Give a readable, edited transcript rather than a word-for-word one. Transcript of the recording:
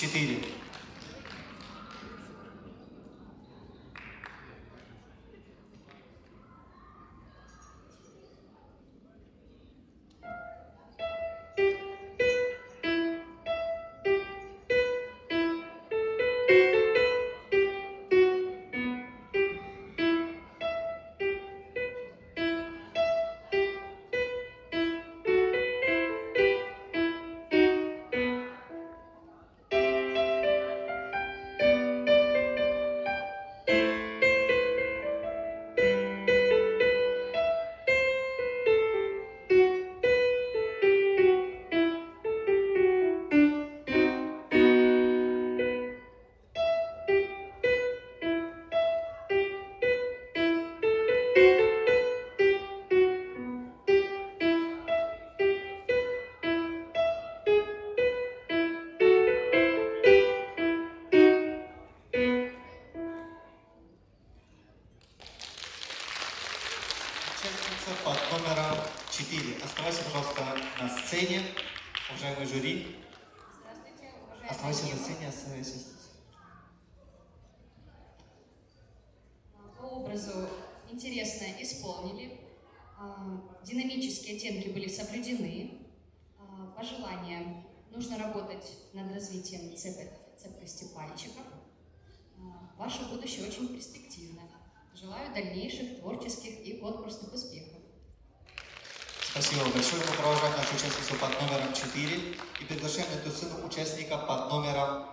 4. Участница под номером 4. Оставайся, пожалуйста, на сцене, уважаемый жюри. Здравствуйте, уважаемые Оставайся на Ева. сцене, оставайся здесь. По образу интересно исполнили, динамические оттенки были соблюдены, пожелания: нужно работать над развитием цепкости пальчиков. Ваше будущее очень перспективно. Желаю дальнейших творческих и конкурсных успехов. Спасибо большое. Мы провожаем нашу участницу под номером 4 и приглашаем на эту сцену участника под номером